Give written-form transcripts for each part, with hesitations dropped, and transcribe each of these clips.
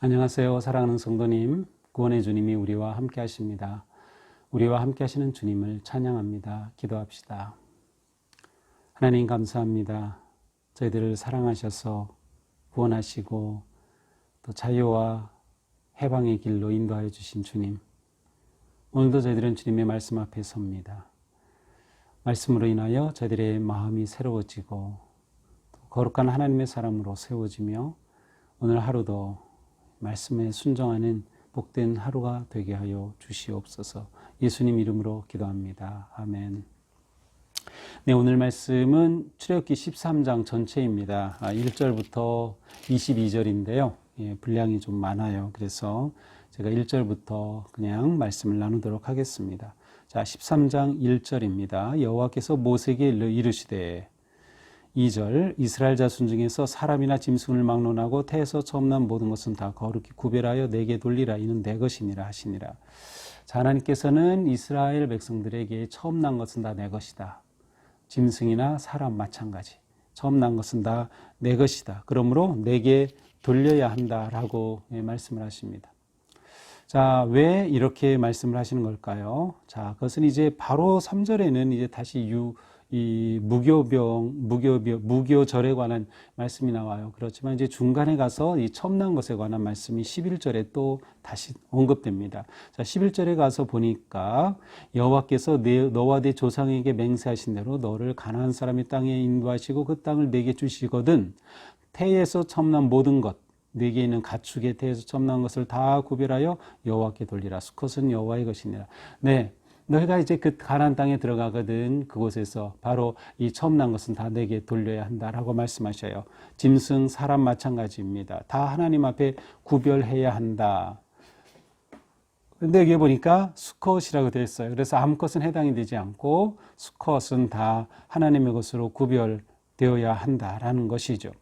안녕하세요. 사랑하는 성도님, 구원의 주님이 우리와 함께 하십니다. 우리와 함께 하시는 주님을 찬양합니다. 기도합시다. 하나님 감사합니다. 저희들을 사랑하셔서 구원하시고 또 자유와 해방의 길로 인도하여 주신 주님, 오늘도 저희들은 주님의 말씀 앞에 섭니다. 말씀으로 인하여 저희들의 마음이 새로워지고 거룩한 하나님의 사람으로 세워지며 오늘 하루도 말씀에 순종하는 복된 하루가 되게 하여 주시옵소서. 예수님 이름으로 기도합니다. 아멘. 네, 오늘 말씀은 출애굽기 13장 전체입니다. 1절부터 22절인데요. 분량이 좀 많아요. 그래서 제가 1절부터 그냥 말씀을 나누도록 하겠습니다. 자, 13장 1절입니다. 여호와께서 모세에게 이르시되 2절 이스라엘 자손 중에서 사람이나 짐승을 막론하고 태에서 처음 난 모든 것은 다 거룩히 구별하여 내게 돌리라. 이는 내 것이니라 하시니라. 자, 하나님께서는 이스라엘 백성들에게 처음 난 것은 다 내 것이다. 짐승이나 사람 마찬가지. 처음 난 것은 다 내 것이다. 그러므로 내게 돌려야 한다라고 말씀을 하십니다. 자, 왜 이렇게 말씀을 하시는 걸까요? 자, 그것은 이제 바로 3절에는 이제 다시 이 무교절에 관한 말씀이 나와요. 그렇지만 이제 중간에 가서 이 처음 난 것에 관한 말씀이 11절에 또 다시 언급됩니다. 자, 11절에 가서 보니까 여호와께서 너와 네 조상에게 맹세하신 대로 너를 가나안 사람의 땅에 인도하시고 그 땅을 내게 주시거든 태에서 처음 난 모든 것 내게 있는 가축의 태에서 처음 난 것을 다 구별하여 여호와께 돌리라. 수컷은 여호와의 것이니라. 네. 너희가 이제 그 가나안 땅에 들어가거든 그곳에서 바로 이 처음 난 것은 다 내게 돌려야 한다라고 말씀하셔요. 짐승, 사람 마찬가지입니다. 다 하나님 앞에 구별해야 한다. 그런데 여기 보니까 수컷이라고 되어 있어요. 그래서 암컷은 해당이 되지 않고 수컷은 다 하나님의 것으로 구별되어야 한다라는 것이죠.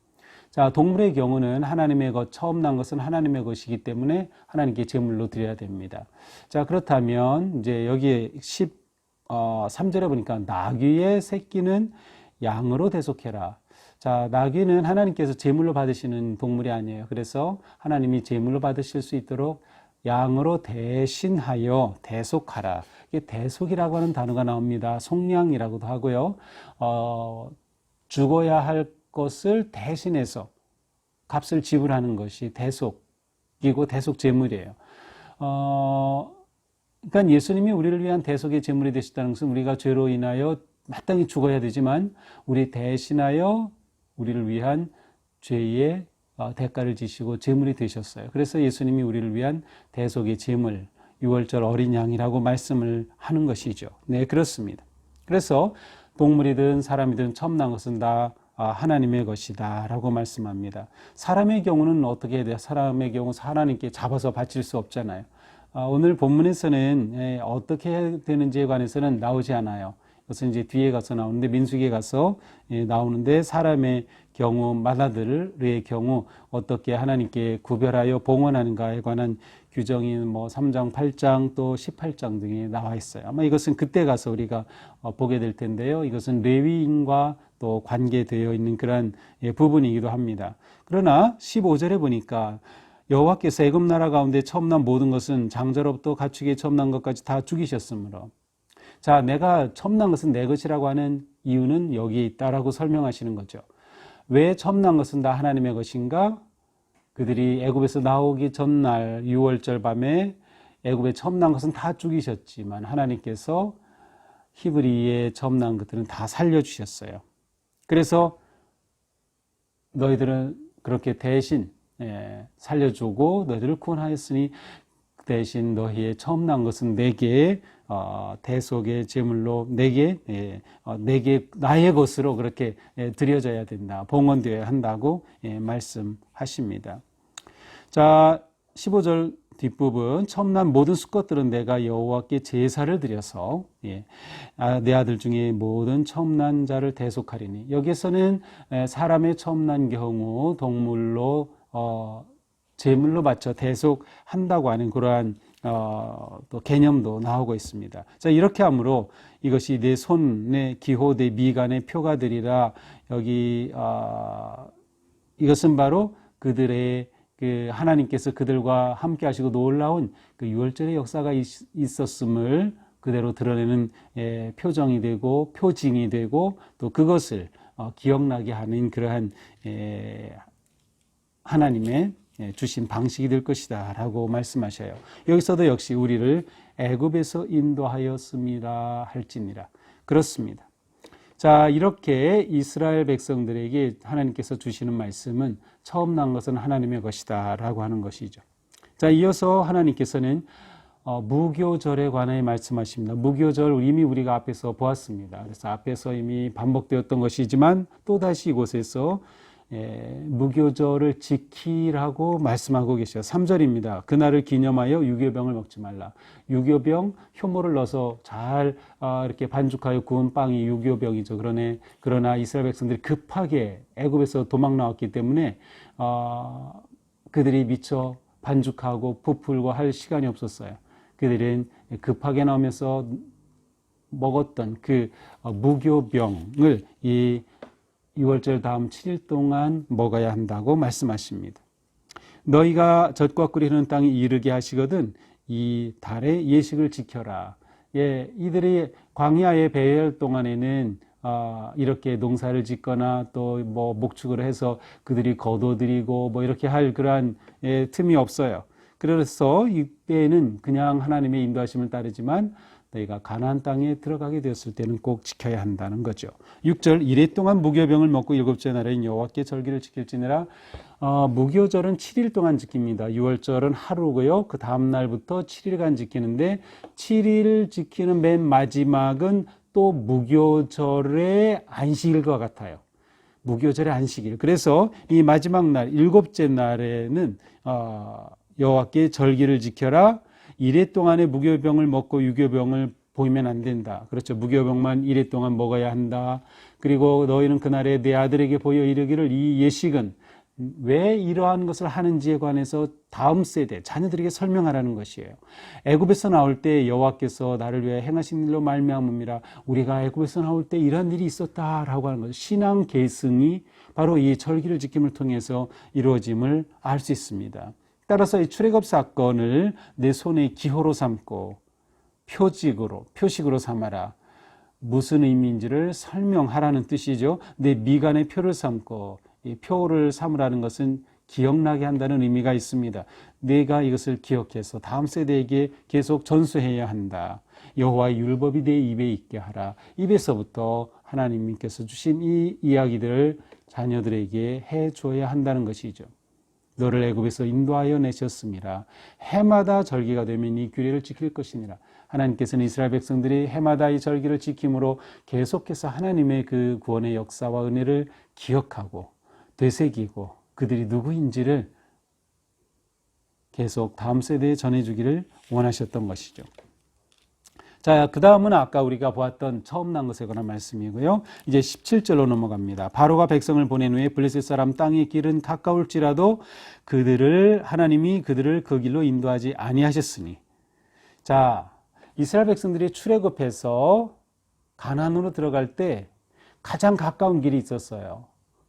자, 동물의 경우는 하나님의 것, 처음 난 것은 하나님의 것이기 때문에 하나님께 제물로 드려야 됩니다. 자, 그렇다면 이제 여기에 13절에 보니까 나귀의 새끼는 양으로 대속해라. 자, 나귀는 하나님께서 제물로 받으시는 동물이 아니에요. 그래서 하나님이 제물로 받으실 수 있도록 양으로 대신하여 대속하라. 이게 대속이라고 하는 단어가 나옵니다. 속량이라고도 하고요. 죽어야 할 것을 대신해서 값을 지불하는 것이 대속이고 대속 제물이에요. 그러니까 예수님이 우리를 위한 대속의 제물이 되셨다는 것은 우리가 죄로 인하여 마땅히 죽어야 되지만 우리 대신하여 우리를 위한 죄의 대가를 지시고 제물이 되셨어요. 그래서 예수님이 우리를 위한 대속의 제물, 6월절 어린 양이라고 말씀을 하는 것이죠. 네, 그렇습니다. 그래서 동물이든 사람이든 처음 난 것은 다 하나님의 것이다 라고 말씀합니다. 사람의 경우는 어떻게 해야 돼요? 사람의 경우 하나님께 잡아서 바칠 수 없잖아요. 오늘 본문에서는 어떻게 해야 되는지에 관해서는 나오지 않아요. 그것은 이제 뒤에 가서 나오는데 민수기에 가서 나오는데 사람의 경우 마다들의 경우 어떻게 하나님께 구별하여 봉헌하는가에 관한 규정이 3장, 8장 또 18장 등에 나와 있어요. 아마 이것은 그때 가서 우리가 보게 될 텐데요. 이것은 레위인과 또 관계되어 있는 그런 부분이기도 합니다. 그러나 15절에 보니까 여호와께서 애굽 나라 가운데 처음 난 모든 것은 장자로부터 가축의 처음 난 것까지 다 죽이셨으므로 자, 내가 처음 난 것은 내 것이라고 하는 이유는 여기에 있다라고 설명하시는 거죠. 왜 처음 난 것은 다 하나님의 것인가? 그들이 애굽에서 나오기 전날 6월절 밤에 애굽에 처음 난 것은 다 죽이셨지만 하나님께서 히브리에 처음 난 것들은 다 살려주셨어요. 그래서 너희들은 그렇게 대신 살려주고 너희들을 구원하였으니 대신 너희의 처음 난 것은 내게 대속의 제물로 내게 나의 것으로 그렇게 드려져야 된다. 봉헌되어야 한다고 말씀하십니다. 자, 15절 뒷부분 처음 난 모든 수컷들은 내가 여호와께 제사를 드려서 내 아들 중에 모든 처음 난 자를 대속하리니 여기에서는 사람의 처음 난 경우 동물로 제물로 바쳐 대속한다고 하는 그러한 또 개념도 나오고 있습니다. 자, 이렇게 함으로 이것이 내 손의 기호 내 미간의 표가 되리라. 여기 이것은 바로 그들의 그 하나님께서 그들과 함께 하시고 놀라운 그 유월절의 역사가 있었음을 그대로 드러내는 표정이 되고 표징이 되고 또 그것을 기억나게 하는 그러한 하나님의 주신 방식이 될 것이다 라고 말씀하셔요. 여기서도 역시 우리를 애굽에서 인도하였습니다 할지니라. 그렇습니다. 자, 이렇게 이스라엘 백성들에게 하나님께서 주시는 말씀은 처음 난 것은 하나님의 것이다 라고 하는 것이죠. 자, 이어서 하나님께서는 무교절에 관하여 말씀하십니다. 무교절 이미 우리가 앞에서 보았습니다. 그래서 앞에서 이미 반복되었던 것이지만 또다시 이곳에서 무교절을 지키라고 말씀하고 계셔요. 3절입니다. 그날을 기념하여 유교병을 먹지 말라. 유교병, 효모를 넣어서 잘 이렇게 반죽하여 구운 빵이 유교병이죠. 그러나 이스라엘 백성들이 급하게 애굽에서 도망 나왔기 때문에 그들이 미처 반죽하고 부풀고 할 시간이 없었어요. 그들은 급하게 나오면서 먹었던 그 무교병을 이 6월절 다음 7일 동안 먹어야 한다고 말씀하십니다. 너희가 젖과 꿀이 흐르는 땅에 이르게 하시거든 이 달의 예식을 지켜라. 이들이 광야의 배회할 동안에는 이렇게 농사를 짓거나 또 뭐 목축을 해서 그들이 거둬들이고 뭐 이렇게 할 그러한 틈이 없어요. 그래서 이때는 그냥 하나님의 인도하심을 따르지만 너희가 가나안 땅에 들어가게 되었을 때는 꼭 지켜야 한다는 거죠. 6절 이레 동안 무교병을 먹고 일곱째 날에 여호와께 절기를 지킬지니라. 무교절은 7일 동안 지킵니다. 6월절은 하루고요. 그 다음 날부터 7일간 지키는데 7일 지키는 맨 마지막은 또 무교절의 안식일과 같아요. 무교절의 안식일. 그래서 이 마지막 날 일곱째 날에는 여호와께 절기를 지켜라. 이래 동안에 무교병을 먹고 유교병을 보이면 안 된다. 그렇죠. 무교병만 이래 동안 먹어야 한다. 그리고 너희는 그날에 내 아들에게 보여 이르기를 이 예식은 왜 이러한 것을 하는지에 관해서 다음 세대 자녀들에게 설명하라는 것이에요. 애굽에서 나올 때 여호와께서 나를 위해 행하신 일로 말미암음이라. 우리가 애굽에서 나올 때 이러한 일이 있었다라고 하는 것. 신앙 계승이 바로 이 절기를 지킴을 통해서 이루어짐을 알 수 있습니다. 따라서 이 출애굽 사건을 내 손의 기호로 삼고 표식으로 삼아라. 무슨 의미인지를 설명하라는 뜻이죠. 내 미간의 표를 삼고 이 표를 삼으라는 것은 기억나게 한다는 의미가 있습니다. 내가 이것을 기억해서 다음 세대에게 계속 전수해야 한다. 여호와의 율법이 내 입에 있게 하라. 입에서부터 하나님께서 주신 이 이야기들을 자녀들에게 해줘야 한다는 것이죠. 너를 애굽에서 인도하여 내셨습니다. 해마다 절기가 되면 이 규례를 지킬 것이니라. 하나님께서는 이스라엘 백성들이 해마다 이 절기를 지킴으로 계속해서 하나님의 그 구원의 역사와 은혜를 기억하고 되새기고 그들이 누구인지를 계속 다음 세대에 전해주기를 원하셨던 것이죠. 자, 그 다음은 아까 우리가 보았던 처음 난 것에 관한 말씀이고요. 이제 17절로 넘어갑니다. 바로가 백성을 보낸 후에 블레셋 사람 땅의 길은 가까울지라도 하나님이 그들을 그 길로 인도하지 아니하셨으니. 자, 이스라엘 백성들이 출애굽해서 가나안으로 들어갈 때 가장 가까운 길이 있었어요.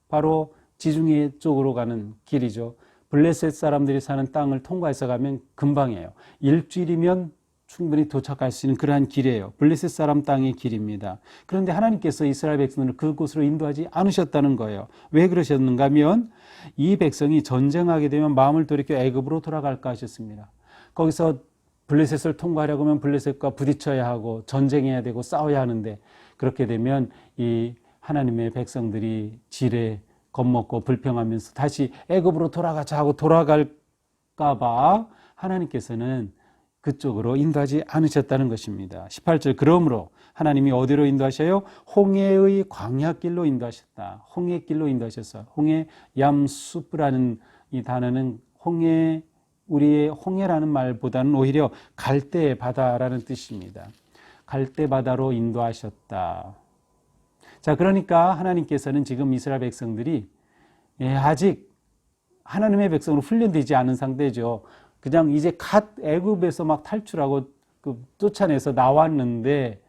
바로 지중해 쪽으로 가는 길이죠. 블레셋 사람들이 사는 땅을 통과해서 가면 금방이에요. 일주일이면 충분히 도착할 수 있는 그러한 길이에요. 블레셋 사람 땅의 길입니다. 그런데 하나님께서 이스라엘 백성을 그곳으로 인도하지 않으셨다는 거예요. 왜 그러셨는가 하면 이 백성이 전쟁하게 되면 마음을 돌이켜 애굽으로 돌아갈까 하셨습니다. 거기서 블레셋을 통과하려고 하면 블레셋과 부딪혀야 하고 전쟁해야 되고 싸워야 하는데 그렇게 되면 이 하나님의 백성들이 지레 겁먹고 불평하면서 다시 애굽으로 돌아가자 하고 돌아갈까 봐 하나님께서는 그쪽으로 인도하지 않으셨다는 것입니다. 18절 그러므로 하나님이 어디로 인도하셔요? 홍해의 광야길로 인도하셨다. 홍해길로 인도하셨어요. 홍해 얌수프라는 이 단어는 우리의 홍해라는 말보다는 오히려 갈대 바다라는 뜻입니다. 갈대 바다로 인도하셨다. 자, 그러니까 하나님께서는 지금 이스라엘 백성들이 아직 하나님의 백성으로 훈련되지 않은 상태죠. 그냥 이제 애굽에서 막 탈출하고 쫓아내서 나왔는데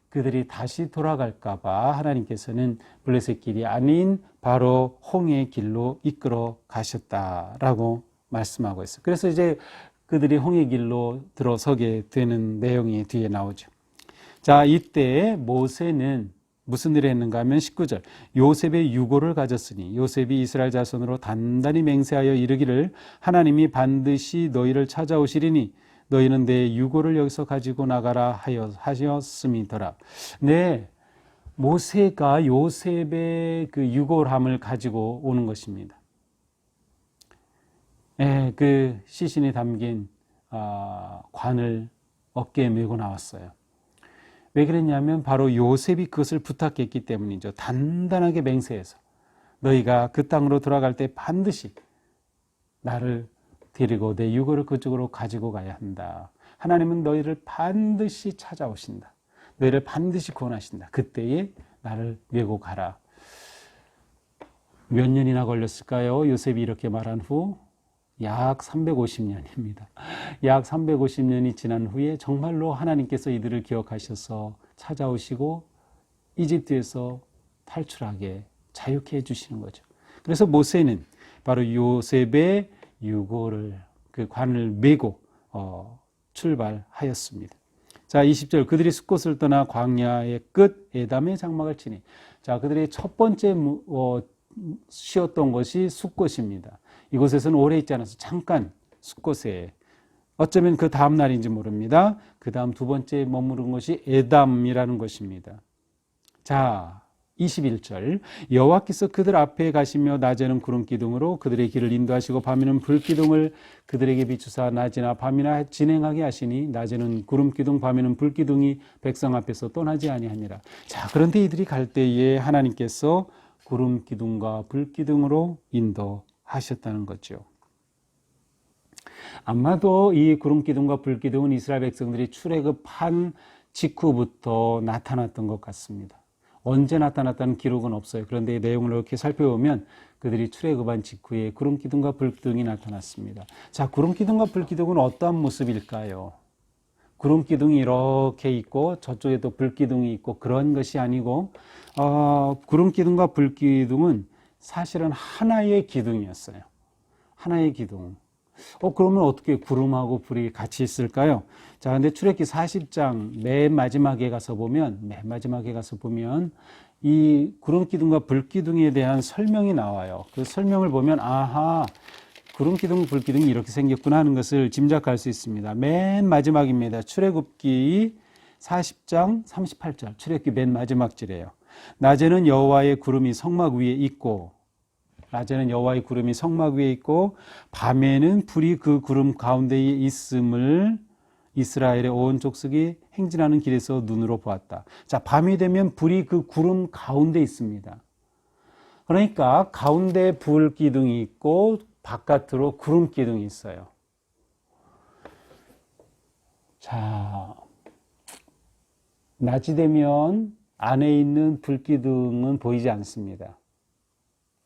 그들이 다시 돌아갈까 봐 하나님께서는 블레셋 길이 아닌 바로 홍해 길로 이끌어 가셨다라고 말씀하고 있어요. 그래서 이제 그들이 홍해 길로 들어서게 되는 내용이 뒤에 나오죠. 자, 이때 모세는 무슨 일을 했는가 하면 19절 요셉의 유고를 가졌으니 요셉이 이스라엘 자손으로 단단히 맹세하여 이르기를 하나님이 반드시 너희를 찾아오시리니 너희는 내 유고를 여기서 가지고 나가라 하였음이더라. 네, 모세가 요셉의 그 유고함을 가지고 오는 것입니다. 그 시신이 담긴 관을 어깨에 메고 나왔어요. 왜 그랬냐면 바로 요셉이 그것을 부탁했기 때문이죠. 단단하게 맹세해서 너희가 그 땅으로 돌아갈 때 반드시 나를 데리고 내 유고를 그쪽으로 가지고 가야 한다. 하나님은 너희를 반드시 찾아오신다. 너희를 반드시 구원하신다. 그때에 나를 메고 가라. 몇 년이나 걸렸을까요? 요셉이 이렇게 말한 후 약 350년입니다. 약 350년이 지난 후에 정말로 하나님께서 이들을 기억하셔서 찾아오시고 이집트에서 탈출하게 자유케 해주시는 거죠. 그래서 모세는 바로 요셉의 유고를 그 관을 메고 출발하였습니다. 자, 20절 그들이 숫곳을 떠나 광야의 끝 에담의 장막을 치니, 자, 그들의 첫 번째 쉬었던 것이 숫곳입니다. 이곳에서는 오래 있지 않아서 잠깐 숫곳에, 어쩌면 그 다음 날인지 모릅니다. 그 다음 두 번째 머무른 것이 에담이라는 것입니다. 자, 21절 여호와께서 그들 앞에 가시며 낮에는 구름 기둥으로 그들의 길을 인도하시고 밤에는 불 기둥을 그들에게 비추사 낮이나 밤이나 진행하게 하시니 낮에는 구름 기둥 밤에는 불 기둥이 백성 앞에서 떠나지 아니하니라. 자, 그런데 이들이 갈 때에 하나님께서 구름 기둥과 불 기둥으로 인도하셨다는 거죠. 아마도 이 구름 기둥과 불 기둥은 이스라엘 백성들이 출애굽한 직후부터 나타났던 것 같습니다. 언제 나타났다는 기록은 없어요. 그런데 이 내용을 이렇게 살펴보면 그들이 출애굽한 직후에 구름 기둥과 불 기둥이 나타났습니다. 자, 구름 기둥과 불 기둥은 어떠한 모습일까요? 구름 기둥이 이렇게 있고 저쪽에도 불 기둥이 있고 그런 것이 아니고 구름 기둥과 불 기둥은 사실은 하나의 기둥이었어요. 하나의 기둥. 그러면 어떻게 구름하고 불이 같이 있을까요? 자, 근데 출애굽기 40장 맨 마지막에 가서 보면 이 구름 기둥과 불 기둥에 대한 설명이 나와요. 그 설명을 보면 아하, 구름 기둥, 불 기둥이 이렇게 생겼구나 하는 것을 짐작할 수 있습니다. 맨 마지막입니다. 출애굽기 40장 38절. 출애굽기 맨 마지막 절이에요. 낮에는 여호와의 구름이 성막 위에 있고 밤에는 불이 그 구름 가운데에 있음을 이스라엘의 온 족속이 행진하는 길에서 눈으로 보았다. 자, 밤이 되면 불이 그 구름 가운데 있습니다. 그러니까 가운데 불 기둥이 있고 바깥으로 구름 기둥이 있어요. 자, 낮이 되면 안에 있는 불 기둥은 보이지 않습니다.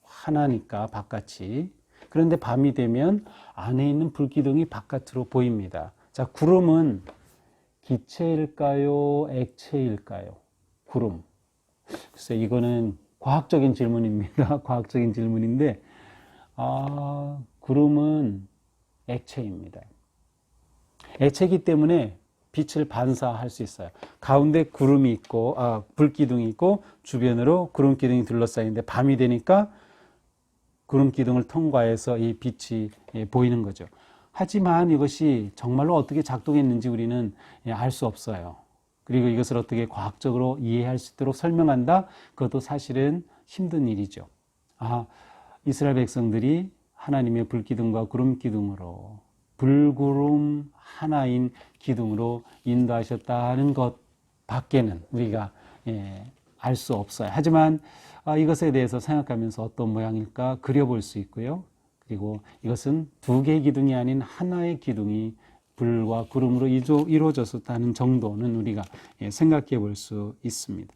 하나니까 바깥이. 그런데 밤이 되면 안에 있는 불 기둥이 바깥으로 보입니다. 자, 구름은 기체일까요? 액체일까요? 구름. 글쎄, 이거는 과학적인 질문입니다. 과학적인 질문인데, 구름은 액체입니다. 액체이기 때문에 빛을 반사할 수 있어요. 가운데 구름이 있고, 불기둥이 있고, 주변으로 구름 기둥이 둘러싸이는데, 밤이 되니까 구름 기둥을 통과해서 이 빛이 보이는 거죠. 하지만 이것이 정말로 어떻게 작동했는지 우리는 알 수 없어요. 그리고 이것을 어떻게 과학적으로 이해할 수 있도록 설명한다? 그것도 사실은 힘든 일이죠. 이스라엘 백성들이 하나님의 불기둥과 구름 기둥으로 불구름 하나인 기둥으로 인도하셨다는 것 밖에는 우리가 알 수 없어요. 하지만 이것에 대해서 생각하면서 어떤 모양일까 그려볼 수 있고요. 그리고 이것은 두 개의 기둥이 아닌 하나의 기둥이 불과 구름으로 이루어졌다는 정도는 우리가 생각해 볼 수 있습니다.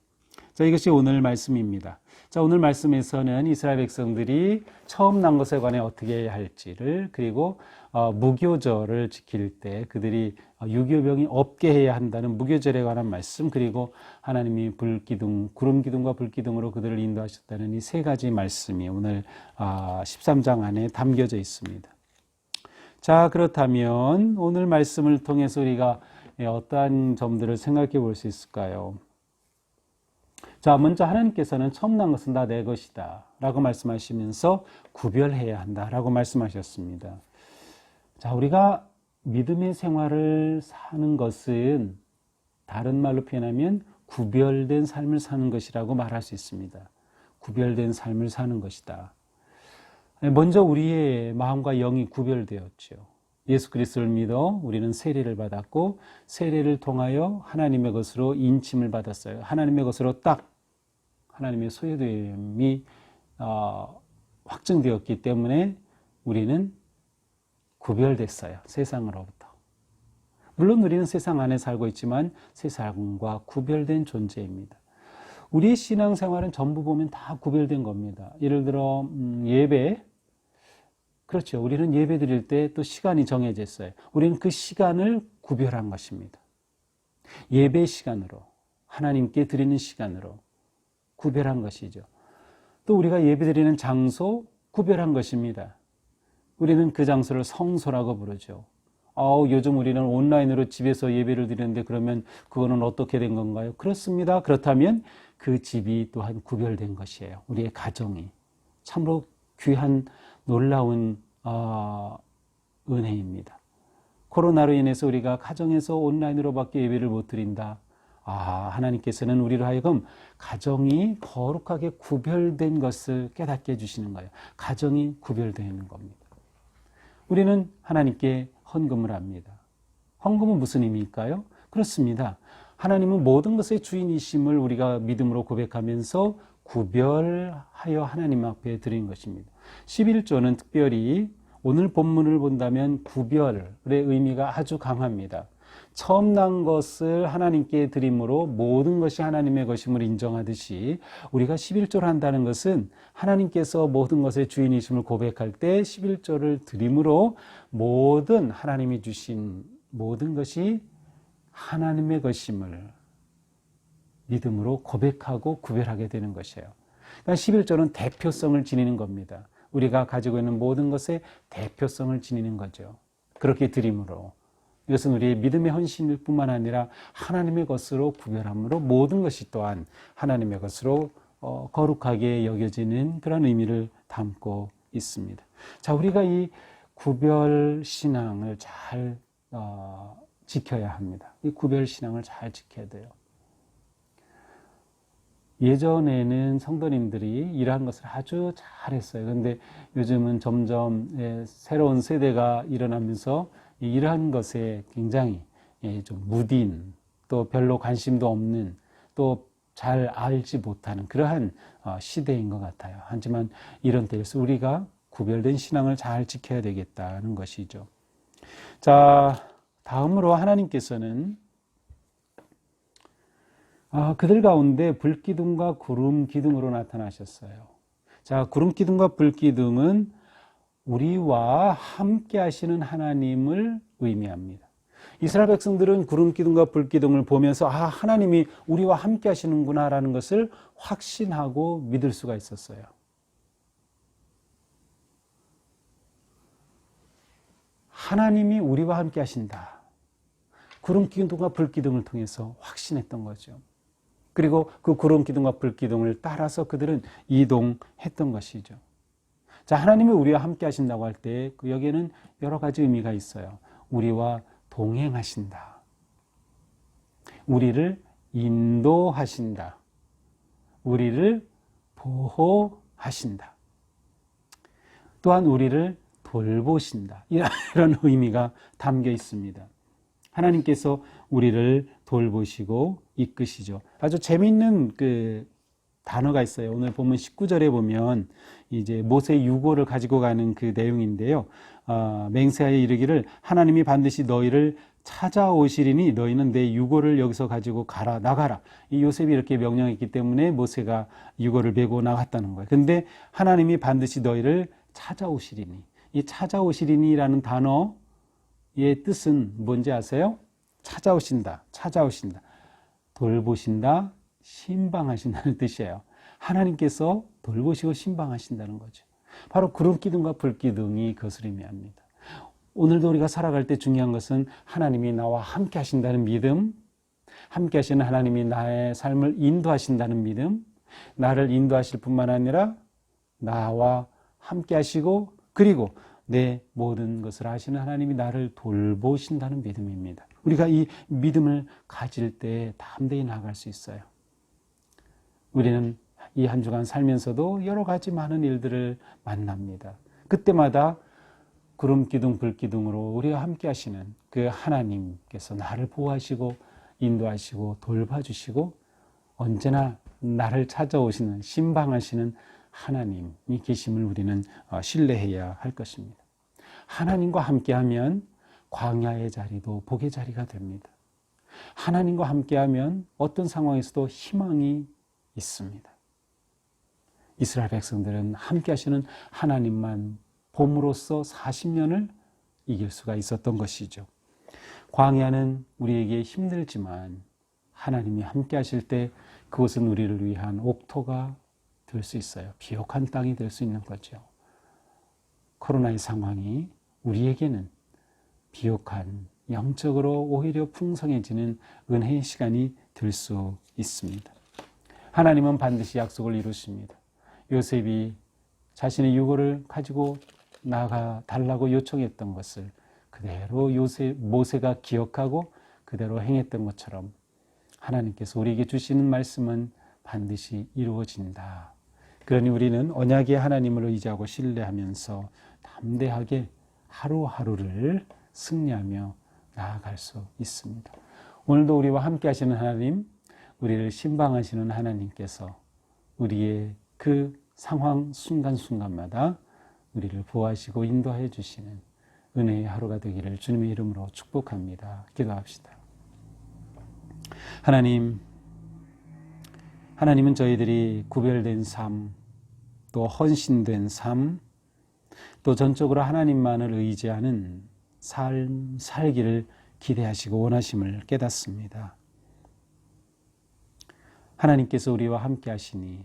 자, 이것이 오늘 말씀입니다. 자, 오늘 말씀에서는 이스라엘 백성들이 처음 난 것에 관해 어떻게 해야 할지를, 그리고 무교절을 지킬 때 그들이 유교병이 없게 해야 한다는 무교절에 관한 말씀, 그리고 하나님이 불기둥, 구름기둥과 불기둥으로 그들을 인도하셨다는 이 세 가지 말씀이 오늘 13장 안에 담겨져 있습니다. 자, 그렇다면 오늘 말씀을 통해서 우리가 어떠한 점들을 생각해 볼 수 있을까요? 자, 먼저 하나님께서는 처음 난 것은 다 내 것이다 라고 말씀하시면서 구별해야 한다 라고 말씀하셨습니다. 자, 우리가 믿음의 생활을 사는 것은 다른 말로 표현하면 구별된 삶을 사는 것이라고 말할 수 있습니다. 구별된 삶을 사는 것이다. 먼저 우리의 마음과 영이 구별되었죠. 예수 그리스도를 믿어 우리는 세례를 받았고 세례를 통하여 하나님의 것으로 인침을 받았어요. 하나님의 것으로 딱 하나님의 소유됨이 확증되었기 때문에 우리는 구별됐어요. 세상으로부터. 물론 우리는 세상 안에 살고 있지만 세상과 구별된 존재입니다. 우리의 신앙생활은 전부 보면 다 구별된 겁니다. 예를 들어 예배, 그렇죠. 우리는 예배 드릴 때 또 시간이 정해져 있어요. 우리는 그 시간을 구별한 것입니다. 예배 시간으로, 하나님께 드리는 시간으로 구별한 것이죠. 또 우리가 예배 드리는 장소 구별한 것입니다. 우리는 그 장소를 성소라고 부르죠. 요즘 우리는 온라인으로 집에서 예배를 드리는데 그러면 그거는 어떻게 된 건가요? 그렇습니다. 그렇다면 그 집이 또한 구별된 것이에요. 우리의 가정이. 참으로 귀한 놀라운 은혜입니다. 코로나로 인해서 우리가 가정에서 온라인으로밖에 예배를 못 드린다. 하나님께서는 우리로 하여금 가정이 거룩하게 구별된 것을 깨닫게 해주시는 거예요. 가정이 구별되는 겁니다. 우리는 하나님께 헌금을 합니다. 헌금은 무슨 의미일까요? 그렇습니다. 하나님은 모든 것의 주인이심을 우리가 믿음으로 고백하면서 구별하여 하나님 앞에 드린 것입니다. 11조는 특별히 오늘 본문을 본다면 구별의 의미가 아주 강합니다. 처음 난 것을 하나님께 드림으로 모든 것이 하나님의 것임을 인정하듯이 우리가 11조를 한다는 것은 하나님께서 모든 것의 주인이심을 고백할 때 11조를 드림으로 모든 하나님이 주신 모든 것이 하나님의 것임을 믿음으로 고백하고 구별하게 되는 것이에요. 그러니까 11조는 대표성을 지니는 겁니다. 우리가 가지고 있는 모든 것의 대표성을 지니는 거죠. 그렇게 드림으로. 이것은 우리의 믿음의 헌신일 뿐만 아니라 하나님의 것으로 구별함으로 모든 것이 또한 하나님의 것으로 거룩하게 여겨지는 그런 의미를 담고 있습니다. 자, 우리가 이 구별 신앙을 잘 지켜야 합니다. 이 구별 신앙을 잘 지켜야 돼요. 예전에는 성도님들이 이러한 것을 아주 잘했어요. 그런데 요즘은 점점 새로운 세대가 일어나면서 이러한 것에 굉장히 좀 무딘, 또 별로 관심도 없는, 또 잘 알지 못하는 그러한 시대인 것 같아요. 하지만 이런 때에서 우리가 구별된 신앙을 잘 지켜야 되겠다는 것이죠. 자, 다음으로 하나님께서는 그들 가운데 불기둥과 구름 기둥으로 나타나셨어요. 자, 구름 기둥과 불 기둥은 우리와 함께 하시는 하나님을 의미합니다. 이스라엘 백성들은 구름 기둥과 불 기둥을 보면서 하나님이 우리와 함께 하시는구나라는 것을 확신하고 믿을 수가 있었어요. 하나님이 우리와 함께 하신다. 구름 기둥과 불 기둥을 통해서 확신했던 거죠. 그리고 그 구름 기둥과 불 기둥을 따라서 그들은 이동했던 것이죠. 자, 하나님이 우리와 함께 하신다고 할 때 여기에는 여러 가지 의미가 있어요. 우리와 동행하신다. 우리를 인도하신다. 우리를 보호하신다. 또한 우리를 돌보신다. 이런 의미가 담겨 있습니다. 하나님께서 우리를 돌보시고 이끄시죠. 아주 재미있는 그 단어가 있어요. 오늘 보면 19절에 보면 이제 모세의 유고를 가지고 가는 그 내용인데요. 맹세하여 이르기를 하나님이 반드시 너희를 찾아오시리니 너희는 내 유고를 여기서 가지고 가라, 나가라. 이 요셉이 이렇게 명령했기 때문에 모세가 유고를 메고 나갔다는 거예요. 근데 하나님이 반드시 너희를 찾아오시리니, 이 찾아오시리니라는 단어의 뜻은 뭔지 아세요? 찾아오신다, 찾아오신다, 돌보신다, 신방하신다는 뜻이에요. 하나님께서 돌보시고 신방하신다는 거죠. 바로 구름 기둥과 불 기둥이 그것을 의미합니다. 오늘도 우리가 살아갈 때 중요한 것은 하나님이 나와 함께 하신다는 믿음, 함께 하시는 하나님이 나의 삶을 인도하신다는 믿음, 나를 인도하실 뿐만 아니라 나와 함께 하시고 그리고 내 모든 것을 하시는 하나님이 나를 돌보신다는 믿음입니다. 우리가 이 믿음을 가질 때 담대히 나아갈 수 있어요. 우리는 이 한 주간 살면서도 여러 가지 많은 일들을 만납니다. 그때마다 구름 기둥 불 기둥으로 우리와 함께 하시는 그 하나님께서 나를 보호하시고 인도하시고 돌봐주시고 언제나 나를 찾아오시는 신방하시는 하나님이 계심을 우리는 신뢰해야 할 것입니다. 하나님과 함께하면 광야의 자리도 복의 자리가 됩니다. 하나님과 함께하면 어떤 상황에서도 희망이 있습니다. 이스라엘 백성들은 함께 하시는 하나님만 봄으로써 40년을 이길 수가 있었던 것이죠. 광야는 우리에게 힘들지만 하나님이 함께 하실 때 그것은 우리를 위한 옥토가 될 수 있어요. 비옥한 땅이 될 수 있는 거죠. 코로나의 상황이 우리에게는 비옥한 영적으로 오히려 풍성해지는 은혜의 시간이 될 수 있습니다. 하나님은 반드시 약속을 이루십니다. 요셉이 자신의 유고를 가지고 나가 달라고 요청했던 것을 그대로 모세가 기억하고 그대로 행했던 것처럼 하나님께서 우리에게 주시는 말씀은 반드시 이루어진다. 그러니 우리는 언약의 하나님을 의지하고 신뢰하면서 담대하게 하루하루를 승리하며 나아갈 수 있습니다. 오늘도 우리와 함께 하시는 하나님, 우리를 신방하시는 하나님께서 우리의 그 상황 순간순간마다 우리를 보호하시고 인도해 주시는 은혜의 하루가 되기를 주님의 이름으로 축복합니다. 기도합시다. 하나님은 저희들이 구별된 삶, 또 헌신된 삶, 또 전적으로 하나님만을 의지하는 삶 살기를 기대하시고 원하심을 깨닫습니다. 하나님께서 우리와 함께 하시니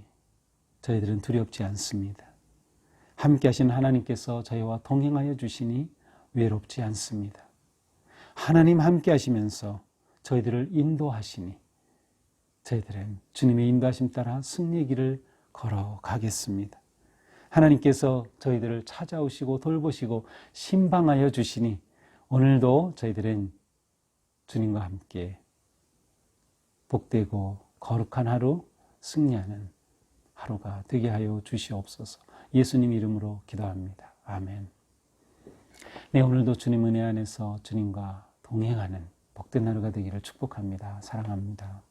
저희들은 두렵지 않습니다. 함께 하신 하나님께서 저희와 동행하여 주시니 외롭지 않습니다. 하나님 함께 하시면서 저희들을 인도하시니 저희들은 주님의 인도하심 따라 승리의 길을 걸어가겠습니다. 하나님께서 저희들을 찾아오시고 돌보시고 신방하여 주시니 오늘도 저희들은 주님과 함께 복되고 거룩한 하루, 승리하는 하루가 되게 하여 주시옵소서. 예수님 이름으로 기도합니다. 아멘. 네, 오늘도 주님 은혜 안에서 주님과 동행하는 복된 하루가 되기를 축복합니다. 사랑합니다.